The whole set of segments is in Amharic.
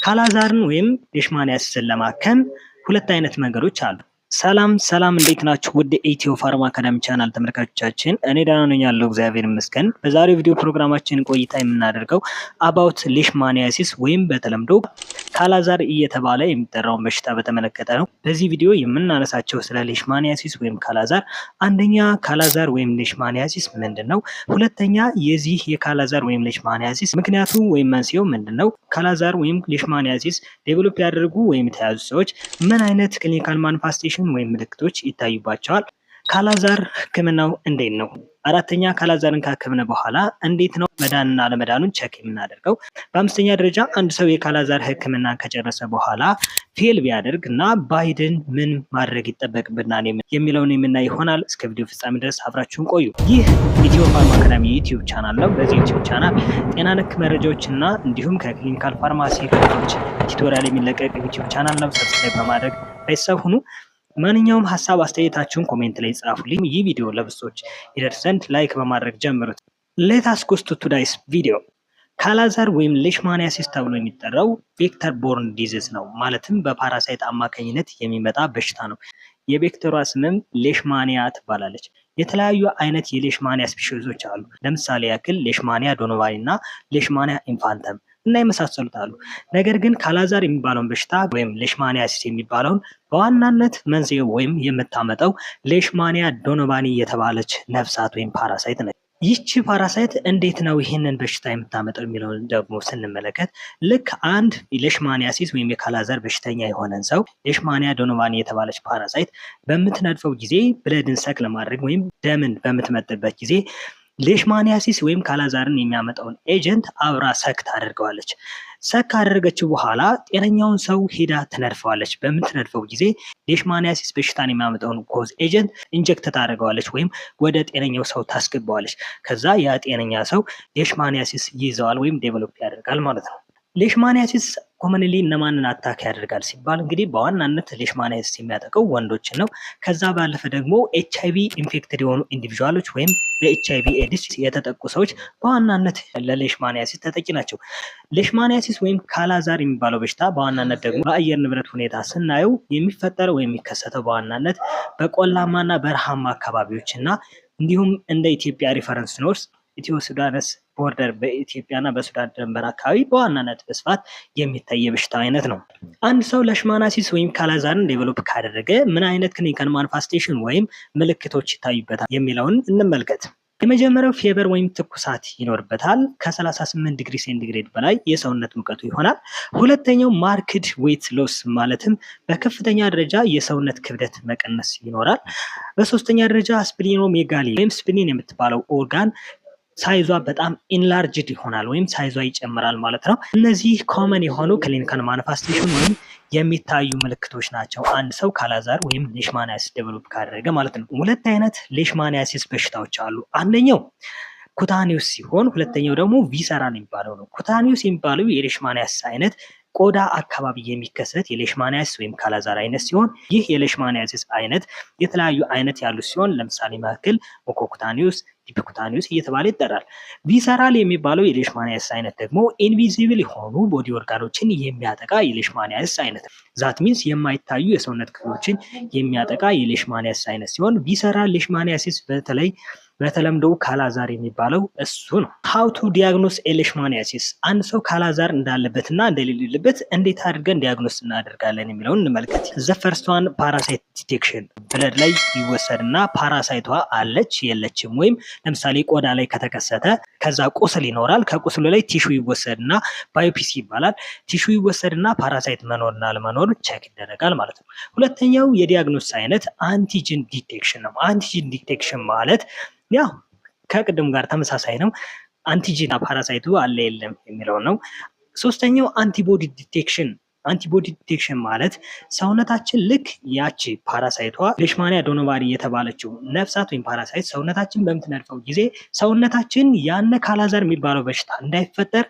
ካላዛርን ወይም ሌሽማኒያሲስን ለማከም ሁለት አይነት መንገዶች አሉ። ሰላም እንዴት ናችሁ? ውድ ኢትዮ ፋርማ አካዳሚ ቻናል ተመልካቾቻችን፣ እኔ ደህና ነኝ ያለው እግዚአብሔር ይመስገን። በዛሬው ቪዲዮ ፕሮግራማችን ቆይታ የምናደርገው አባውት ሌሽማኒያሲስ ወይም በተለምዶ ካላዛር እየተባለ የሚጠራውን በሽታ በተመለከተ ነው። በዚህ ቪዲዮ የምናነሳቸው ስለ ሌሽማኒያሲስ ወይም ካላዛር፣ አንደኛ ካላዛር ወይም ሌሽማኒያሲስ ምንድነው? ሁለተኛ የዚህ የካላዛር ወይም ሌሽማኒያሲስ ምክንያቱ ወይም መንስኤው ምንድነው? ካላዛር ወይም ሌሽማኒያሲስ ዴቨሎፕ ያደረጉ ወይም የተያዙ ሰዎች ምን አይነት ክሊኒካል ማኒፌስቴሽን ወይም ምልክቶች ይታዩባቸዋል? ካላዛር ህክምናው እንዴት ነው? አራተኛ ካላዛርን ካከምነ በኋላ እንዴት ነው መዳንና አለመዳኑን ቼክ የምናደርገው? በአምስተኛ ደረጃ አንድ ሰው የካላዛር ህክምና ከጨረሰ በኋላ ፌል ቢያደርግ እና ባይድን ምን ማድረግ ይጠበቅብናል የሚለውን የምናይ ይሆናል። እስከ ቪዲዮ ፍጻሜ ድረስ አብራችሁን ቆዩ። ይህ ኢትዮ ፋርማ አካዳሚ ዩቲዩብ ቻናል ነው። በዚህ ዩቲዩብ ቻናል ጤና ነክ መረጃዎች እና እንዲሁም ከክሊኒካል ፋርማሲ ክፍሎች ቱቶሪያል የሚለቀቅ ዩቲዩብ ቻናል ነው። ሰብስክራይብ በማድረግ ቤተሰብ ሁኑ። ማንኛውም ሀሳብ አስተያየታችሁን ኮሜንት ላይ ጻፉልኝ። ይህ ቪዲዮ ለብዙዎች ይደርስ ዘንድ ላይክ በማድረግ ጀምሩት። ሌትስ ጎ ቱ ቱዴይስ ቪዲዮ። ካላዛር ወይም ሌሽማኒያሲስ ተብሎ የሚጠራው ቬክተር ቦርን ዲዚዝ ነው። ማለትም በፓራሳይት አማካኝነት የሚመጣ በሽታ ነው። የቬክተሯ ስምም ሌሽማኒያ ትባላለች። የተለያዩ አይነት የሌሽማኒያ ስፔሺሶች አሉ። ለምሳሌ ያክል ሌሽማኒያ ዶኖቫኒ እና ሌሽማኒያ ኢንፋንተም እና የመሳሰሉት አሉ። ነገር ግን ካላዛር የሚባለውን በሽታ ወይም ሌሽማኒያሲስ የሚባለውን በዋናነት መንስኤው ወይም የምታመጣው ሌሽማኒያ ዶኖቫኒ የተባለች ነፍሳት ወይም ፓራሳይት ነች። ይህቺ ፓራሳይት እንዴት ነው ይህንን በሽታ የምታመጣው የሚለውን ደግሞ ስንመለከት ልክ አንድ ሌሽማኒያሲስ ወይም የካላዛር በሽተኛ የሆነን ሰው ሌሽማኒያ ዶኖቫኒ የተባለች ፓራሳይት በምትነድፈው ጊዜ ብለድን ሰክ ለማድረግ ወይም ደምን በምትመጥበት ጊዜ ሌሽማኒያሲስ ወይም ካላዛርን የሚያመጣውን ኤጀንት አብራ ሰክ ታደርገዋለች። ሰክ ካደረገችው በኋላ ጤነኛውን ሰው ሄዳ ትነድፈዋለች። በምትነድፈው ጊዜ ሌሽማኒያሲስ በሽታን የሚያመጣውን ኮዝ ኤጀንት ኢንጀክት ታደርገዋለች ወይም ወደ ጤነኛው ሰው ታስገባዋለች። ከዛ ያ ጤነኛ ሰው ሌሽማኒያሲስ ይይዘዋል ወይም ዴቨሎፕ ያደርጋል ማለት ነው። ሌሽማኒያሲስ ኮመንሊ እነማንን አታክ ያደርጋል ሲባል እንግዲህ በዋናነት ሌሽማኒያሲስ የሚያጠቀው ወንዶችን ነው። ከዛ ባለፈ ደግሞ ኤችአይቪ ኢንፌክትድ የሆኑ ኢንዲቪዥዋሎች ወይም በኤችአይቪ ኤድስ የተጠቁ ሰዎች በዋናነት ለሌሽማኒያሲስ ተጠቂ ናቸው። ሌሽማኒያሲስ ወይም ካላዛር የሚባለው በሽታ በዋናነት ደግሞ በአየር ንብረት ሁኔታ ስናየው የሚፈጠረው ወይም የሚከሰተው በዋናነት በቆላማና በረሃማ አካባቢዎች እና እንዲሁም እንደ ኢትዮጵያ ሪፈረንስ ኖርስ ኢትዮ ሱዳንስ ቦርደር በኢትዮጵያና በሱዳን ድንበር አካባቢ በዋናነት በስፋት የሚታይ የበሽታ አይነት ነው። አንድ ሰው ሌሽማኒያሲስ ወይም ካላዛርን ዴቨሎፕ ካደረገ ምን አይነት ክሊኒካል ማኒፌስቴሽን ወይም ምልክቶች ይታዩበታል የሚለውን እንመልከት። የመጀመሪያው ፌቨር ወይም ትኩሳት ይኖርበታል። ከ38 ዲግሪ ሴንቲግሬድ በላይ የሰውነት ሙቀቱ ይሆናል። ሁለተኛው ማርክድ ዌት ሎስ ማለትም በከፍተኛ ደረጃ የሰውነት ክብደት መቀነስ ይኖራል። በሶስተኛ ደረጃ ስፕሊኖሜጋሊ ወይም ስፕሊን የምትባለው ኦርጋን ሳይዟ በጣም ኢንላርጅድ ይሆናል ወይም ሳይዟ ይጨምራል ማለት ነው። እነዚህ ኮመን የሆኑ ክሊኒካል ማኒፌስቴሽን ወይም የሚታዩ ምልክቶች ናቸው አንድ ሰው ካላዛር ወይም ሌሽማኒያሲስ ዴቨሎፕ ካደረገ ማለት ነው። ሁለት አይነት ሌሽማኒያሲስ በሽታዎች አሉ። አንደኛው ኩታኒውስ ሲሆን ሁለተኛው ደግሞ ቪሰራል የሚባለው ነው። ኩታኒውስ የሚባለው የሌሽማኒያሲስ አይነት ቆዳ አካባቢ የሚከሰት የሌሽማኒያሲስ ወይም ካላዛር አይነት ሲሆን ይህ የሌሽማኒያሲስ አይነት የተለያዩ አይነት ያሉ ሲሆን ለምሳሌ መካከል ሞኮኩታኒውስ፣ ዲፕኩታኒውስ እየተባለ ይጠራል። ቪሰራል የሚባለው የሌሽማኒያሲስ አይነት ደግሞ ኢንቪዚብል የሆኑ ቦዲ ኦርጋኖችን የሚያጠቃ የሌሽማኒያሲስ አይነት ዛት ሚንስ የማይታዩ የሰውነት ክፍሎችን የሚያጠቃ የሌሽማኒያሲስ አይነት ሲሆን ቪሰራል ሌሽማኒያሲስ በተለምዶ ካላዛር የሚባለው እሱ ነው። ሃው ቱ ዲያግኖስ ሌሽማኒያሲስ፣ አንድ ሰው ካላዛር እንዳለበትና እንደሌለበት እንዴት አድርገን ዲያግኖስ እናደርጋለን የሚለውን እንመልከት። ዘ ፈርስት ዋን ፓራሳይት ዲቴክሽን፣ ብለድ ላይ ይወሰድና ፓራሳይቷ አለች የለችም፣ ወይም ለምሳሌ ቆዳ ላይ ከተከሰተ ከዛ ቁስል ይኖራል። ከቁስሉ ላይ ቲሹ ይወሰድና ባዮፒሲ ይባላል። ቲሹ ይወሰድና ፓራሳይት መኖርና አለመኖር ቼክ ይደረጋል ማለት ነው። ሁለተኛው የዲያግኖስ አይነት አንቲጂን ዲቴክሽን ነው። አንቲጂን ዲቴክሽን ማለት ያው ከቅድም ጋር ተመሳሳይ ነው። አንቲጂን ፓራሳይቱ አለ የለም የሚለው ነው። ሶስተኛው አንቲቦዲ ዲቴክሽን። አንቲቦዲ ዲቴክሽን ማለት ሰውነታችን ልክ ያቺ ፓራሳይቷ ሌሽማኒያ ዶኖቫኒ የተባለችው ነፍሳት ወይም ፓራሳይት ሰውነታችን በምትነድፈው ጊዜ ሰውነታችን ያነ ካላዛር የሚባለው በሽታ እንዳይፈጠር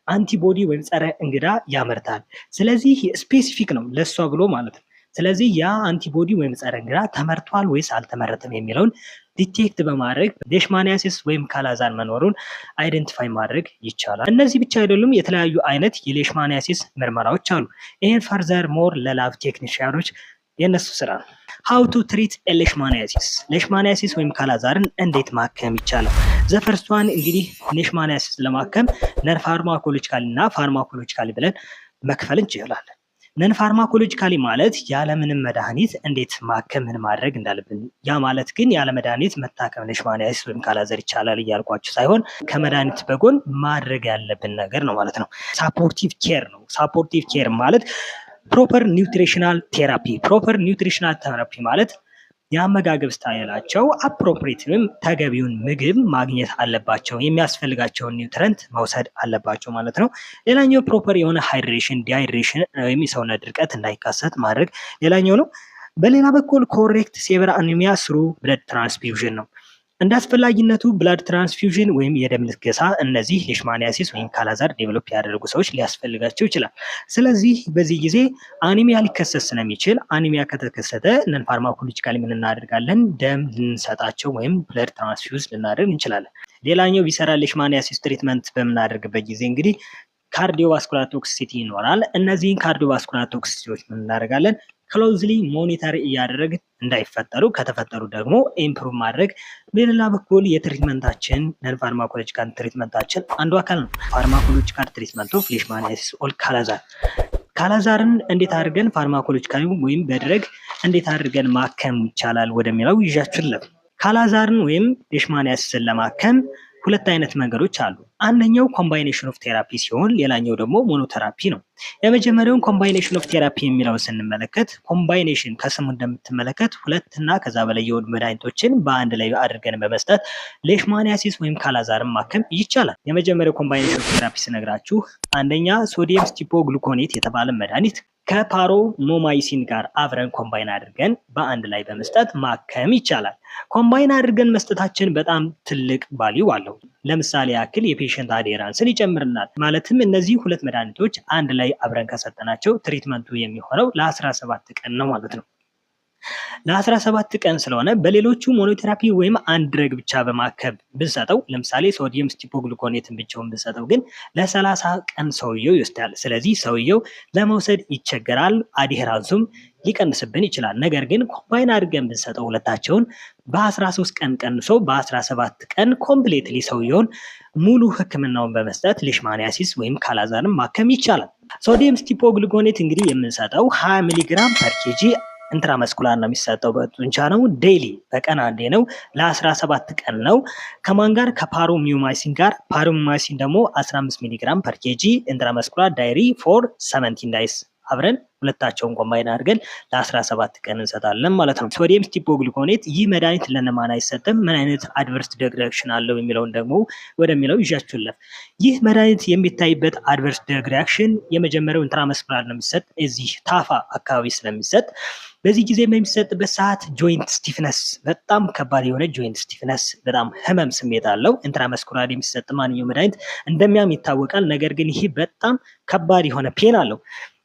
አንቲቦዲ ወይም ጸረ እንግዳ ያመርታል። ስለዚህ ስፔሲፊክ ነው ለሷ ብሎ ማለት ነው። ስለዚህ ያ አንቲቦዲ ወይም ጸረ እንግዳ ተመርቷል ወይስ አልተመረተም የሚለውን ዲቴክት በማድረግ ሌሽማኒያሲስ ወይም ካላዛር መኖሩን አይደንቲፋይ ማድረግ ይቻላል። እነዚህ ብቻ አይደሉም፣ የተለያዩ አይነት የሌሽማኒያሲስ ምርመራዎች አሉ። ይህን ፈርዘር ሞር ለላብ ቴክኒሽያኖች የነሱ ስራ ነው። ሃው ቱ ትሪት ሌሽማኒያሲስ፣ ሌሽማኒያሲስ ወይም ካላዛርን እንዴት ማከም ይቻላል? ዘፈርስቷን እንግዲህ ሌሽማኒያሲስ ለማከም ነን ፋርማኮሎጂካሊ እና ፋርማኮሎጂካሊ ብለን መክፈል እንችላለን። ነን ፋርማኮሎጂካሊ ማለት ያለምንም መድኃኒት እንዴት ማከም ምን ማድረግ እንዳለብን። ያ ማለት ግን ያለ መድኃኒት መታከም ሌሽማኒያሲስ ወይም ካላዛር ይቻላል እያልኳችሁ ሳይሆን ከመድኃኒት በጎን ማድረግ ያለብን ነገር ነው ማለት ነው። ሳፖርቲቭ ኬር ነው። ሳፖርቲቭ ኬር ማለት ፕሮፐር ኒውትሪሽናል ቴራፒ። ፕሮፐር ኒውትሪሽናል ቴራፒ ማለት የአመጋገብ ስታይላቸው አፕሮፕሪት ወይም ተገቢውን ምግብ ማግኘት አለባቸው፣ የሚያስፈልጋቸውን ኒውትረንት መውሰድ አለባቸው ማለት ነው። ሌላኛው ፕሮፐር የሆነ ሃይድሬሽን ዲሃይድሬሽን ወይም የሰውነት ድርቀት እንዳይከሰት ማድረግ ሌላኛው ነው። በሌላ በኩል ኮሬክት ሴቨር አኒሚያ ስሩ ብለድ ትራንስፊውዥን ነው። እንደ አስፈላጊነቱ ብላድ ትራንስፊውዥን ወይም የደም ልገሳ እነዚህ ሌሽማኒያሲስ ወይም ካላዛር ዴቨሎፕ ያደረጉ ሰዎች ሊያስፈልጋቸው ይችላል። ስለዚህ በዚህ ጊዜ አኒሚያ ሊከሰት ስለሚችል አኒሚያ ከተከሰተ ነን ፋርማኮሎጂካሊ ምን እናደርጋለን? ደም ልንሰጣቸው ወይም ብለድ ትራንስፊውዝ ልናደርግ እንችላለን። ሌላኛው ቪሰራል ሌሽማኒያሲስ ትሪትመንት በምናደርግበት ጊዜ እንግዲህ ካርዲዮቫስኩላር ቶክሲሲቲ ይኖራል። እነዚህን ካርዲዮቫስኩላር ቶክሲሲቲዎች ምን እናደርጋለን? ክሎዝሊ ሞኒተር እያደረግን እንዳይፈጠሩ፣ ከተፈጠሩ ደግሞ ኢምፕሩቭ ማድረግ በሌላ በኩል የትሪትመንታችን ነን ፋርማኮሎጂካል ትሪትመንታችን አንዱ አካል ነው። ፋርማኮሎጂካል ትሪትመንት ኦፍ ሌሽማኒያሲስ ኦር ካላዛር። ካላዛርን እንዴት አድርገን ፋርማኮሎጂካሊ ወይም በድረግ እንዴት አድርገን ማከም ይቻላል ወደሚለው ይዣችሁልን። ካላዛርን ወይም ሌሽማኒያሲስን ለማከም ሁለት አይነት መንገዶች አሉ። አንደኛው ኮምባይኔሽን ኦፍ ቴራፒ ሲሆን ሌላኛው ደግሞ ሞኖቴራፒ ነው። የመጀመሪያውን ኮምባይኔሽን ኦፍ ቴራፒ የሚለው ስንመለከት ኮምባይኔሽን ከስሙ እንደምትመለከት ሁለት እና ከዛ በላይ የሆኑ መድኃኒቶችን በአንድ ላይ አድርገን በመስጠት ሌሽማኒያሲስ ወይም ካላዛርን ማከም ይቻላል። የመጀመሪያው ኮምባይኔሽን ኦፍ ቴራፒ ስነግራችሁ አንደኛ ሶዲየም ስቲፖግሉኮኔት የተባለ መድኃኒት ከፓሮሞማይሲን ጋር አብረን ኮምባይን አድርገን በአንድ ላይ በመስጠት ማከም ይቻላል። ኮምባይን አድርገን መስጠታችን በጣም ትልቅ ቫልዩ አለው። ለምሳሌ ያክል የፔሸንት አዴራንስን ይጨምርናል። ማለትም እነዚህ ሁለት መድኃኒቶች አንድ ላይ አብረን ከሰጠናቸው ትሪትመንቱ የሚሆነው ለ17 ቀን ነው ማለት ነው። ለ17 ቀን ስለሆነ በሌሎቹ ሞኖቴራፒ ወይም አንድ ድረግ ብቻ በማከብ ብንሰጠው፣ ለምሳሌ ሶዲየም ስቲፖግሉኮኔትን ብቻውን ብንሰጠው ግን ለ30 ቀን ሰውየው ይወስዳል። ስለዚህ ሰውየው ለመውሰድ ይቸገራል፣ አዲሄራንሱም ሊቀንስብን ይችላል። ነገር ግን ኮምባይን አድርገን ብንሰጠው ሁለታቸውን በ13 ቀን ቀንሶ በ17 ቀን ኮምፕሌትሊ ሰውየውን ሙሉ ሕክምናውን በመስጠት ሌሽማኒያሲስ ወይም ካላዛርን ማከም ይቻላል። ሶዲየም ስቲፖግሉኮኔት እንግዲህ የምንሰጠው 20 ሚሊግራም ፐር ኬጂ ኢንትራመስኩላር ነው የሚሰጠው፣ በጡንቻ ነው። ዴይሊ በቀን አንዴ ነው፣ ለ17 ቀን ነው። ከማን ጋር? ከፓሮሚዮማይሲን ጋር። ፓሮሚዮማይሲን ደግሞ 15 ሚሊግራም ፐር ኬጂ ኢንትራመስኩላር ዳይሪ ፎር 17 ዳይስ አብረን ሁለታቸውን ኮምባይን አድርገን ለ17 ቀን እንሰጣለን ማለት ነው። ሶዲየም ስቲፖግሉኮኔት ይህ መድኃኒት ለነማን አይሰጥም? ምን አይነት አድቨርስ ድረግ ሪአክሽን አለው የሚለውን ደግሞ ወደሚለው ይዣችሁልኝ። ይህ መድኃኒት የሚታይበት አድቨርስ ድረግ ሪአክሽን የመጀመሪያው ኢንትራመስኩላር ነው የሚሰጥ፣ እዚህ ታፋ አካባቢ ስለሚሰጥ በዚህ ጊዜ በሚሰጥበት ሰዓት ጆይንት ስቲፍነስ፣ በጣም ከባድ የሆነ ጆይንት ስቲፍነስ፣ በጣም ህመም ስሜት አለው። ኢንትራመስኩላር የሚሰጥ ማንኛውም መድኃኒት እንደሚያም ይታወቃል። ነገር ግን ይህ በጣም ከባድ የሆነ ፔን አለው።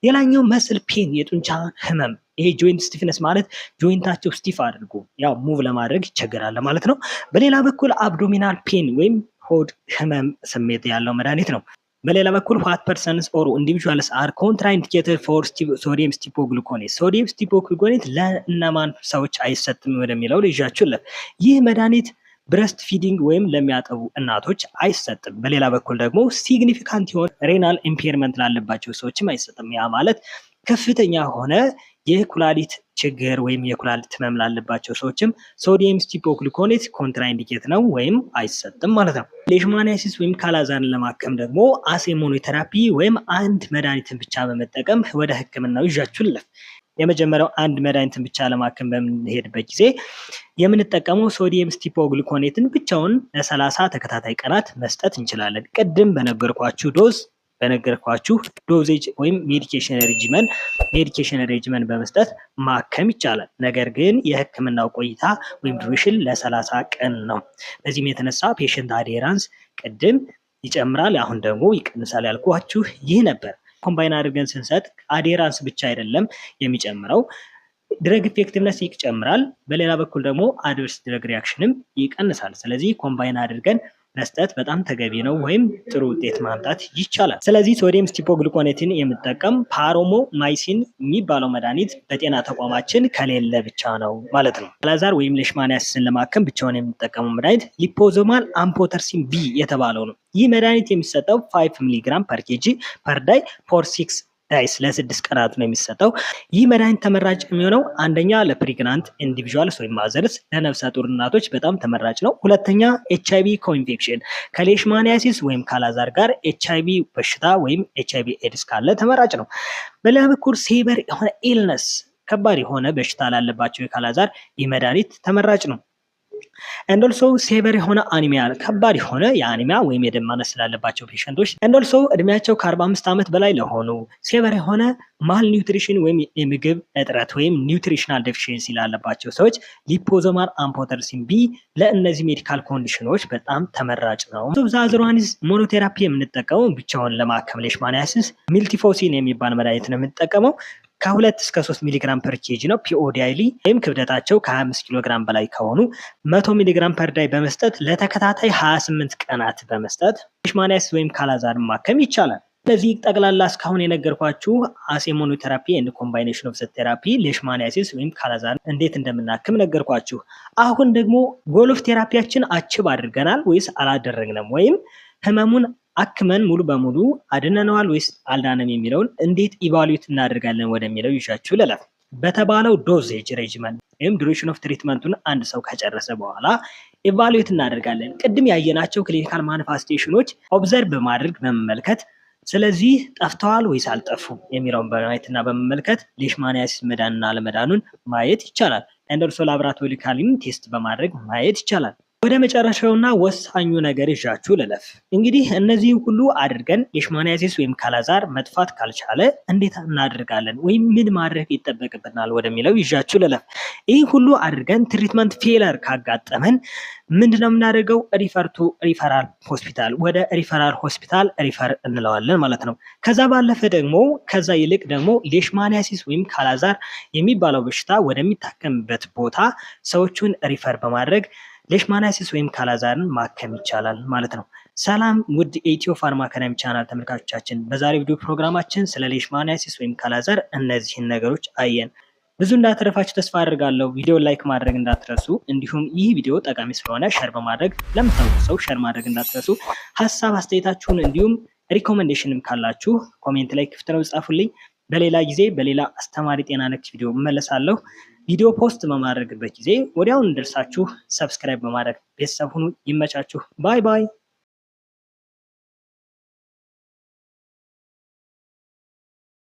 ሌላኛው መስል ፔን፣ የጡንቻ ህመም። ይሄ ጆይንት ስቲፍነስ ማለት ጆይንታቸው ስቲፍ አድርጎ ያው ሙቭ ለማድረግ ይቸገራል ማለት ነው። በሌላ በኩል አብዶሚናል ፔን ወይም ሆድ ህመም ስሜት ያለው መድኃኒት ነው። በሌላ በኩል ዋት ፐርሰንስ ኦር ኢንዲቪጁዋልስ አር ኮንትራኢንዲኬትድ ፎር ሶዲየም ስቲፖግሉኮኔት፣ ሶዲየም ስቲፖግሉኮኔት ለእነማን ሰዎች አይሰጥም ወደሚለው ልጃችሁለት። ይህ መድኃኒት ብረስት ፊዲንግ ወይም ለሚያጠቡ እናቶች አይሰጥም። በሌላ በኩል ደግሞ ሲግኒፊካንት የሆነ ሬናል ኢምፔርመንት ላለባቸው ሰዎችም አይሰጥም። ያ ማለት ከፍተኛ ሆነ የኩላሊት ችግር ወይም የኩላሊት ህመም ላለባቸው ሰዎችም ሶዲየም ስቲፖግሉኮኔት ኮንትራኢንዲኬት ነው ወይም አይሰጥም ማለት ነው። ሌሽማኒያሲስ ወይም ካላዛርን ለማከም ደግሞ አስ ሞኖቴራፒ ወይም አንድ መድኃኒትን ብቻ በመጠቀም ወደ ህክምናው ይዣችሁልኝ። የመጀመሪያው አንድ መድኃኒትን ብቻ ለማከም በምንሄድበት ጊዜ የምንጠቀመው ሶዲየም ስቲፖግሉኮኔትን ብቻውን ለ30 ተከታታይ ቀናት መስጠት እንችላለን። ቅድም በነገርኳችሁ ዶዜጅ ወይም ሜዲኬሽን ሬጂመን በመስጠት ማከም ይቻላል። ነገር ግን የህክምናው ቆይታ ወይም ዱሬሽን ለ30 ቀን ነው። በዚህም የተነሳ ፔሸንት አዴራንስ ቅድም ይጨምራል፣ አሁን ደግሞ ይቀንሳል ያልኳችሁ ይህ ነበር። ኮምባይን አድርገን ስንሰጥ አዴራንስ ብቻ አይደለም የሚጨምረው፣ ድረግ ኢፌክቲቭነስ ይጨምራል። በሌላ በኩል ደግሞ አድቨርስ ድረግ ሪያክሽንም ይቀንሳል። ስለዚህ ኮምባይን አድርገን መስጠት በጣም ተገቢ ነው ወይም ጥሩ ውጤት ማምጣት ይቻላል። ስለዚህ ሶዲየም ስቲፖግሉኮኔትን የምጠቀም ፓሮሞማይሲን የሚባለው መድኃኒት በጤና ተቋማችን ከሌለ ብቻ ነው ማለት ነው። ካላዛር ወይም ሌሽማኒያሲስን ለማከም ብቻውን የምጠቀመው መድኃኒት ሊፖዞማል አምፖተርሲን ቢ የተባለው ነው። ይህ መድኃኒት የሚሰጠው 5 ሚሊግራም ፐር ኬጂ ፐር ዳይ ፎር 6 ዳይስ ለ6 ቀናት ነው የሚሰጠው። ይህ መድኃኒት ተመራጭ የሚሆነው አንደኛ ለፕሬግናንት ኢንዲቪዥዋልስ ወይም ማዘርስ ለነፍሰ ጡር እናቶች በጣም ተመራጭ ነው። ሁለተኛ ኤችአይቪ ኮኢንፌክሽን ከሌሽማኒያሲስ ወይም ካላዛር ጋር ኤችአይቪ በሽታ ወይም ኤችአይቪ ኤድስ ካለ ተመራጭ ነው። በሌላ በኩል ሴቨር የሆነ ኢልነስ ከባድ የሆነ በሽታ ላለባቸው የካላዛር ይህ መድኃኒት ተመራጭ ነው። and also ሴቨር የሆነ አኒሚያ ከባድ የሆነ የአኒሚያ ወይም የደም ማነስ ስላለባቸው ፔሸንቶች and also እድሜያቸው ከ45 ዓመት በላይ ለሆኑ ሴቨር የሆነ ማል ኒውትሪሽን ወይም የምግብ እጥረት ወይም ኒውትሪሽናል ዴፊሺየንሲ ላለባቸው ሰዎች ሊፖዞማል አምፖተርሲን ቢ ለእነዚህ ሜዲካል ኮንዲሽኖች በጣም ተመራጭ ነው። ዛዝሯኒዝ ሞኖቴራፒ የምንጠቀመው ብቻውን ለማከም ሌሽማኒያሲስ ሚልቲፎሲን የሚባል መድኃኒት ነው የምንጠቀመው። ከ2 እስከ 3 ሚሊግራም ፐር ኬጂ ነው ፒኦዲአይሊ ወይም ክብደታቸው ከ25 ኪሎ ግራም በላይ ከሆኑ 100 ሚሊግራም ፐር ዳይ በመስጠት ለተከታታይ 28 ቀናት በመስጠት ሌሽማኒያሲስ ወይም ካላዛርን ማከም ይቻላል። ስለዚህ ጠቅላላ እስካሁን የነገርኳችሁ አሴ ሞኖቴራፒ ኤንድ ኮምባይኔሽን ኦፍ ቴራፒ ሌሽማኒያሲስ ወይም ካላዛርን እንዴት እንደምናክም ነገርኳችሁ። አሁን ደግሞ ጎል ኦፍ ቴራፒያችን አችብ አድርገናል ወይስ አላደረግንም ወይም ህመሙን አክመን ሙሉ በሙሉ አድነነዋል ወይስ አልዳነም የሚለውን እንዴት ኢቫሉዌት እናደርጋለን ወደሚለው ይሻችሁ ልለፍ። በተባለው ዶዜጅ ሬጅመንት ወይም ዱሬሽን ኦፍ ትሪትመንቱን አንድ ሰው ከጨረሰ በኋላ ኢቫሉዌት እናደርጋለን። ቅድም ያየናቸው ክሊኒካል ማኒፌስቴሽኖች ኦብዘርቭ በማድረግ በመመልከት ስለዚህ ጠፍተዋል ወይስ አልጠፉም የሚለውን በማየትና በመመልከት ሌሽማኒያሲስ መዳንና አለመዳኑን ማየት ይቻላል። እንደርሶ ላብራቶሪካሊም ቴስት በማድረግ ማየት ይቻላል። ወደ መጨረሻውና ወሳኙ ነገር ይዣችሁ ልለፍ። እንግዲህ እነዚህ ሁሉ አድርገን ሌሽማኒያሲስ ወይም ካላዛር መጥፋት ካልቻለ እንዴት እናደርጋለን ወይም ምን ማድረግ ይጠበቅብናል ወደሚለው ይዣችሁ ልለፍ። ይህ ሁሉ አድርገን ትሪትመንት ፌለር ካጋጠመን ምንድነው የምናደርገው? ሪፈራል ሆስፒታል ወደ ሪፈራል ሆስፒታል ሪፈር እንለዋለን ማለት ነው። ከዛ ባለፈ ደግሞ ከዛ ይልቅ ደግሞ ሌሽማኒያሲስ ወይም ካላዛር የሚባለው በሽታ ወደሚታከምበት ቦታ ሰዎቹን ሪፈር በማድረግ ሌሽማኒያሲስ ወይም ካላዛርን ማከም ይቻላል ማለት ነው። ሰላም ውድ ኢትዮ ፋርማ አካዳሚ ቻናል ተመልካቾቻችን፣ በዛሬው ቪዲዮ ፕሮግራማችን ስለ ሌሽማኒያሲስ ወይም ካላዛር እነዚህን ነገሮች አየን። ብዙ እንዳተረፋችሁ ተስፋ አድርጋለሁ። ቪዲዮ ላይክ ማድረግ እንዳትረሱ፣ እንዲሁም ይህ ቪዲዮ ጠቃሚ ስለሆነ ሼር በማድረግ ለምታውቁ ሰው ሼር ማድረግ እንዳትረሱ። ሀሳብ አስተያየታችሁን እንዲሁም ሪኮሜንዴሽንም ካላችሁ ኮሜንት ላይ ክፍት ነው ጻፉልኝ። በሌላ ጊዜ በሌላ አስተማሪ ጤና ነክ ቪዲዮ እመለሳለሁ። ቪዲዮ ፖስት በማድረግበት ጊዜ ወዲያውኑ እንደርሳችሁ ሰብስክራይብ በማድረግ ቤተሰብ ሁኑ። ይመቻችሁ። ባይ ባይ።